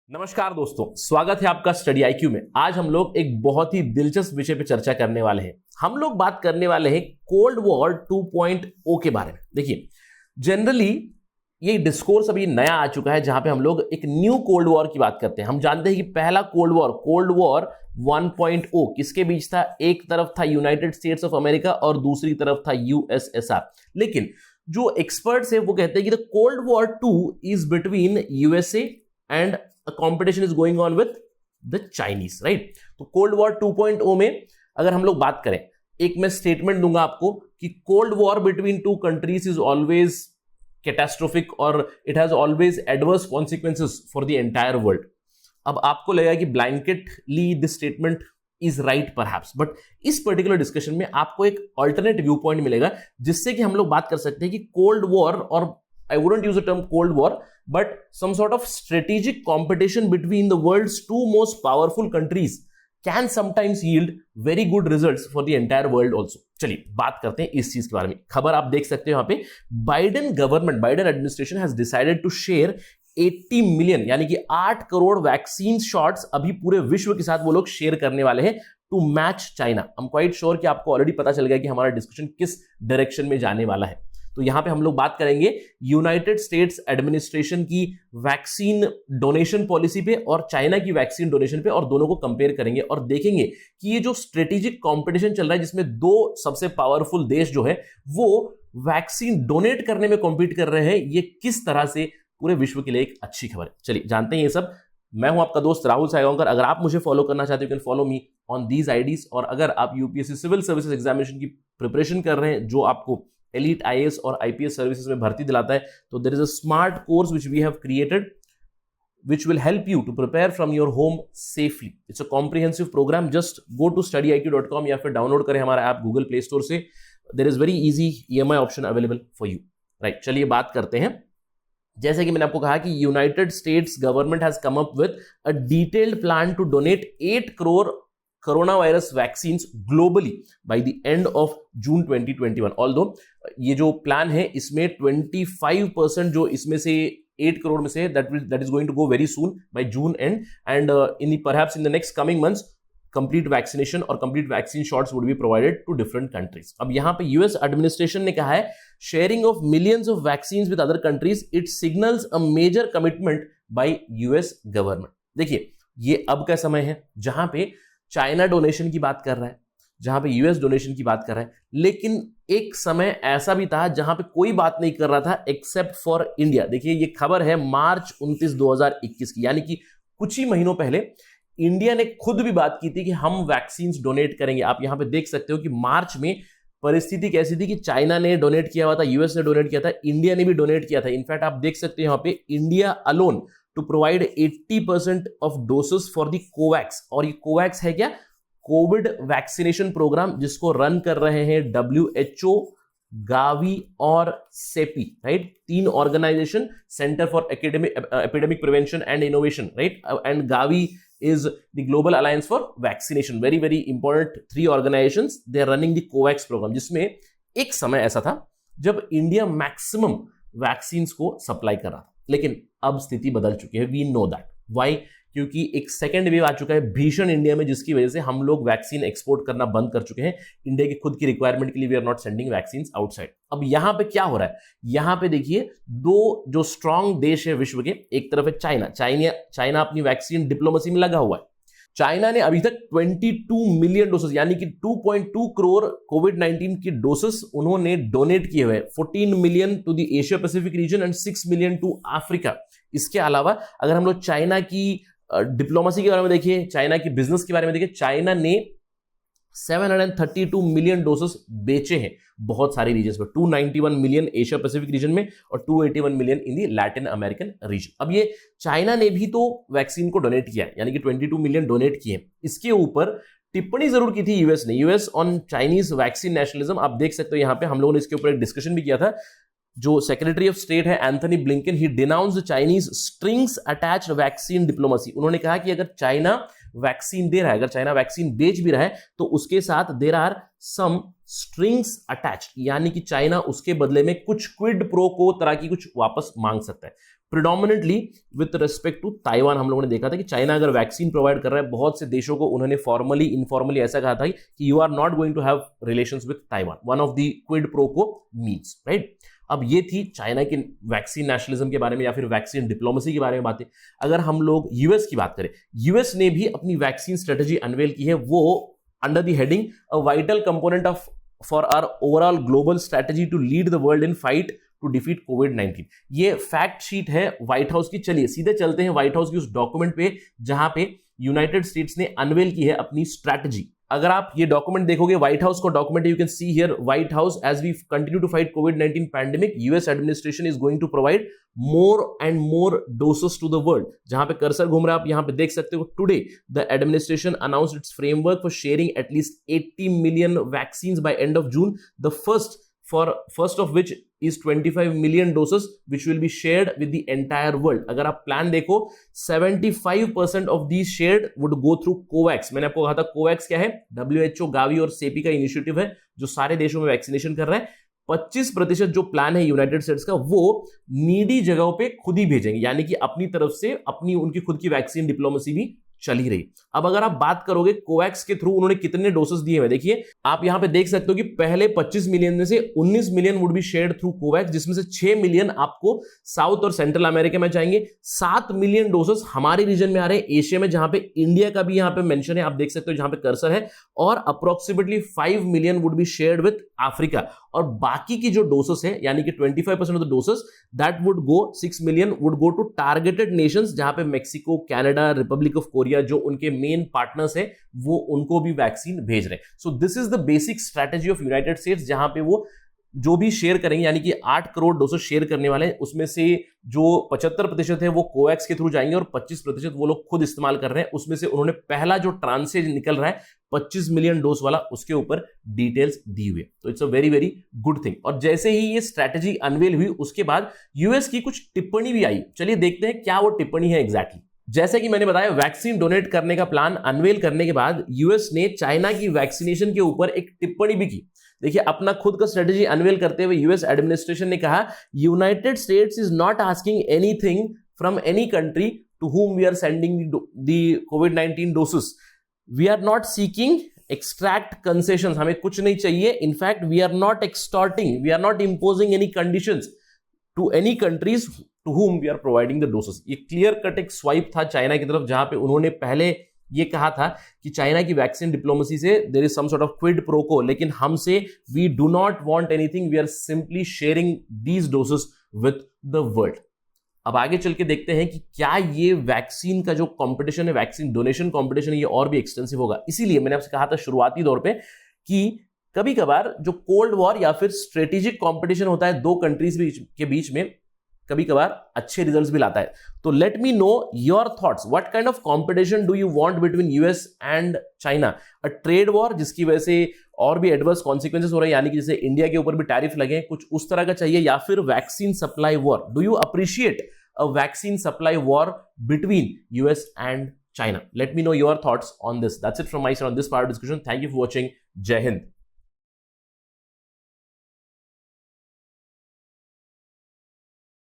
नमस्कार दोस्तों, स्वागत है आपका स्टडी आईक्यू में। आज हम लोग एक बहुत ही दिलचस्प विषय पे चर्चा करने वाले हैं। हम लोग बात करने वाले हैं कोल्ड वॉर 2.0 के बारे में। देखिए, जनरली ये डिस्कोर्स अभी नया आ चुका है जहां पे हम लोग एक न्यू कोल्ड वॉर की बात करते हैं। हम जानते हैं कि पहला कोल्ड वॉर 1.0 किसके बीच था? एक तरफ था यूनाइटेड स्टेट्स ऑफ अमेरिका और दूसरी तरफ था यूएसएसआर। लेकिन जो एक्सपर्ट्स है वो कहते हैं कि the cold war 2 is between USA and a competition is going on with the Chinese, right? तो कोल्ड वॉर 2.0 में अगर हम लोग बात करें, एक मैं स्टेटमेंट दूंगा आपको कि cold war between two countries is always catastrophic और it has always adverse consequences for the entire world. अब आपको लगेगा कि blanketly this statement is right perhaps, but इस पर्टिकुलर डिस्कशन में आपको एक अल्टरनेट व्यू पॉइंट मिलेगा जिससे कि हम लोग बात कर सकते हैं कि कोल्ड वॉर, और I wouldn't use the term Cold War, but some sort of strategic competition between the world's two most powerful countries can sometimes yield very good results for the entire world also. चलिए बात करते हैं इस चीज के बारे में। खबर आप देख सकते हो यहाँ पे, Biden administration has decided to share 80 million यानी कि 8 करोड़ वैक्सीन शॉट्स अभी पूरे विश्व के साथ वो लोग शेयर करने वाले हैं to match China. I am quite sure कि आपको ऑलरेडी पता चल गया कि हमारा डिस्कशन किस डायरेक्शन में जाने वाला है। तो यहां पे हम लोग बात करेंगे यूनाइटेड स्टेट्स एडमिनिस्ट्रेशन की वैक्सीन डोनेशन पॉलिसी पे और चाइना की वैक्सीन डोनेशन पे, और दोनों को कंपेयर करेंगे और देखेंगे कि ये जो स्ट्रेटेजिक कंपटीशन चल रहा है जिसमें दो सबसे पावरफुल देश जो है वो वैक्सीन डोनेट करने में कॉम्पीट कर रहे हैं, ये किस तरह से पूरे विश्व के लिए एक अच्छी खबर है। चलिए जानते हैं ये सब। मैं हूं आपका दोस्त राहुल सायगांवकर। अगर आप मुझे फॉलो करना चाहते हो, you can follow me on these IDs. और अगर आप यूपीएससी सिविल सर्विसेज एग्जामिनेशन की प्रिपरेशन कर रहे हैं जो आपको एलीट आईएएस और आईपीएस सर्विसेज में भर्ती दिलाता है, तो there is a smart course which we have created which will help you to prepare from your home safely. It's a comprehensive program. Just go to studyiq.com या फिर download करें हमारा ऐप गूगल प्ले स्टोर से। There is very easy EMI option available for you. Right, चलिए बात करते हैं। जैसे कि मैंने आपको कहा कि United States government has come up with a detailed plan to donate 8 crore corona virus vaccines globally by the end of June 2021। Although ये जो प्लान है इसमें 25% जो इसमें से 8 करोड़ में से that is going to go very soon by June end, and perhaps in the next coming months complete vaccination और complete vaccine shots would be provided to different countries. अब यहाँ पे यूएस एडमिनिस्ट्रेशन ने कहा है sharing of millions of vaccines with other countries it signals a major commitment by US government. देखिए, ये अब का समय है जहां पे चाइना डोनेशन की बात कर रहा है, जहां पे यूएस डोनेशन की बात कर रहा है, लेकिन एक समय ऐसा भी था जहां पे कोई बात नहीं कर रहा था एक्सेप्ट फॉर इंडिया। देखिए, ये खबर है मार्च 29, 2021 की, यानी कि कुछ ही महीनों पहले इंडिया ने खुद भी बात की थी कि हम वैक्सीन डोनेट करेंगे। आप यहां पे देख सकते हो कि मार्च में परिस्थिति कैसी थी कि चाइना ने डोनेट किया हुआ था, यूएस ने डोनेट किया था, इंडिया ने भी डोनेट किया था। इनफैक्ट आप देख सकते हो यहाँ पे India alone to provide 80% of doses for the COVAX. और ये कोवैक्स है क्या? कोविड वैक्सीनेशन प्रोग्राम जिसको रन कर रहे हैं WHO, गावी और CEPI, right? 3 organization, centre for epidemic prevention and innovation, right? And Gavi is the global alliance for vaccination. Very very important 3 organizations. They are running the COVAX program, जिसमें एक समय ऐसा था जब इंडिया मैक्सिमम वैक्सीन्स को supply कर रहा था, लेकिन अब स्थिति बदल चुकी है। वी नो दैट व्हाई, क्योंकि एक सेकेंड वेव आ चुका है भीषण इंडिया में, जिसकी वजह से हम लोग वैक्सीन एक्सपोर्ट करना बंद कर चुके हैं। इंडिया की खुद की रिक्वायरमेंट के लिए we are not sending vaccine outside. अब यहां पे क्या हो रहा है? यहां पे देखिए, दो जो स्ट्रांग देश है विश्व के, एक तरफ है चाइना अपनी वैक्सीन डिप्लोमेसी में लगा हुआ है। चाइना ने अभी तक 22 मिलियन डोसेस यानी कि 2.2 करोड़ कोविड-19 की डोसेस उन्होंने डोनेट किए हुए। 14 million to the Asia Pacific region and 6 million to Africa. इसके अलावा अगर हम लोग चाइना की डिप्लोमेसी के बारे में देखिए, चाइना की बिजनेस के बारे में देखिए, चाइना ने 732 मिलियन डोसेस बेचे हैं बहुत सारे रीजन में। 291 मिलियन एशिया पैसिफिक रीजन में और 281 million in the Latin American region. अब ये चाइना ने भी तो वैक्सीन को डोनेट किया है, यानी कि 22 मिलियन डोनेट किए। इसके ऊपर टिप्पणी जरूर की थी यूएस ने, US on Chinese vaccine nationalism. आप देख सकते हो यहाँ पे हम लोगों ने इसके ऊपर एक डिस्कशन भी किया था। जो सेक्रेटरी ऑफ स्टेट है Anthony Blinken, he denounced Chinese strings attached vaccine diplomacy. उन्होंने कहा कि अगर चाइना वैक्सीन दे रहा है, अगर चाइना वैक्सीन बेच भी रहा है तो उसके साथ there are some strings attached, यानी कि चाइना उसके बदले में कुछ क्विड प्रो को तरह की कुछ वापस मांग सकता है। Predominantly with respect to Taiwan हम लोगों ने देखा था कि चाइना अगर वैक्सीन प्रोवाइड कर रहा है, बहुत से देशों को उन्होंने फॉर्मली इनफॉर्मली ऐसा कहा था कि you are not going to have relations with Taiwan, one of the quid pro quo means, right. अब ये थी चाइना के वैक्सीन नेशनलिज्म के बारे में या फिर वैक्सीन डिप्लोमेसी के बारे में बातें। अगर हम लोग यूएस की बात करें, यूएस ने भी अपनी वैक्सीन स्ट्रेटेजी अनवेल की है, वो under the heading a vital component of for our overall global strategy to lead the world in fight to defeat कोविड-19। ये फैक्ट शीट है व्हाइट हाउस की। चलिए सीधे चलते हैं व्हाइट हाउस की उस डॉक्यूमेंट पे जहां पे यूनाइटेड स्टेट्स ने अनवेल की है अपनी स्ट्रैटेजी। अगर आप ये डॉक्यूमेंट देखोगे, व्हाइट हाउस का document, you can see here White House as we continue to fight कोविड-19 pandemic, US administration is going to provide more and more doses to the world. जहां पे कर्सर घूम रहा है आप यहां पे देख सकते हो, today the administration announced its framework for sharing at least 80 million vaccines by end of June, the first of which is 25 million doses which will be shared with the entire world। अगर आप प्लान देखो 75% of these shared would go through COVAX। मैंने आपको कहा था COVAX क्या है, WHO, Gavi और सेपी का इनिशिएटिव है जो सारे देशों में वैक्सीनेशन कर रहा है। 25% जो प्लान है यूनाइटेड स्टेट्स का वो नीडी जगहों पे खुद ही भेजेंगे, यानी कि अपनी तरफ से अपनी उनकी खुद की वैक्सीन डिप्लोमेसी भी चल ही रही। अब अगर आप बात करोगे कोवैक्स के थ्रू उन्होंने कितने डोसेस दिए हैं, देखिए आप यहां पे देख सकते हो कि पहले 25 मिलियन में से 19 million would be shared through Covax, जिसमें से 6 मिलियन आपको साउथ और सेंट्रल अमेरिका में जाएंगे। 7 मिलियन डोसेस हमारे रीजन में आ रहे हैं, एशिया में, जहां पे इंडिया का भी यहां पे मेंशन है, आप देख सकते हो जहां पे कर्सर है। और approximately 5 million would be shared with Africa. और बाकी की जो डोसेस है, यानी कि 25% of the doses that would go, 6 million would go to targeted nations, जहां पे Mexico, Canada, Republic of Korea जो उनके मेन पार्टनर्स है वो उनको भी वैक्सीन भेज रहे हैं। So this is the basic strategy of United states, जहां पे वो जो भी शेयर करेंगे, यानी कि 8 करोड़ डोसेस शेयर करने वाले हैं, उसमें से जो 75% है वो कोवैक्स के थ्रू जाएंगे और 25% वो लोग खुद इस्तेमाल कर रहे हैं। उसमें से उन्होंने पहला जो ट्रांसेज निकल रहा है 25 मिलियन डोज वाला, उसके ऊपर डिटेल्स दी हुई है। तो it's a very very good thing. और जैसे ही ये स्ट्रेटेजी अनवेल हुई उसके बाद यूएस की कुछ टिप्पणी भी आई। चलिए देखते हैं क्या वो टिप्पणी है एग्जैक्टली। जैसे कि मैंने बताया, वैक्सीन डोनेट करने का प्लान अनवेल करने के बाद यूएस ने चाइना की वैक्सीनेशन के ऊपर एक टिप्पणी भी की। देखिए अपना खुद का स्ट्रेटेजी अनवेल करते हुए यूएस एडमिनिस्ट्रेशन ने कहा, United States is not asking anything from any country to whom we are sending the COVID-19 doses. We are not seeking extract concessions. हमें कुछ नहीं चाहिए. In fact, we are not extorting. We are not imposing any conditions to any countries to whom we are providing the doses. ये clear cut एक swipe था China की तरफ, जहां पे उन्होंने पहले ये कहा था कि चाइना की वैक्सीन डिप्लोमेसी से there is some sort of quid pro quo, लेकिन हमसे we do not want anything, we are simply sharing these doses with the world. अब आगे चल के देखते हैं कि क्या ये वैक्सीन का जो कंपटीशन है, वैक्सीन डोनेशन कंपटीशन है, ये और भी एक्सटेंसिव होगा। इसीलिए मैंने आपसे कहा था शुरुआती दौर पे कि कभी कभार जो कोल्ड वॉर या फिर स्ट्रेटेजिक कंपटीशन होता है दो कंट्रीज के बीच में, कभी कभार अच्छे रिजल्ट्स भी लाता है। तो let me know your thoughts, what kind of competition do you want between US and China? A trade war जिसकी वजह से और भी एडवर्स कॉन्सिक्वेंसेस हो रहे हैं, यानी कि जैसे इंडिया के ऊपर भी टैरिफ लगे, कुछ उस तरह का चाहिए, या फिर vaccine supply war? Do you appreciate a vaccine supply war between US and China? Let me know your thoughts on this. That's it from my side on this part of discussion. Thank you for watching. Jai Hind.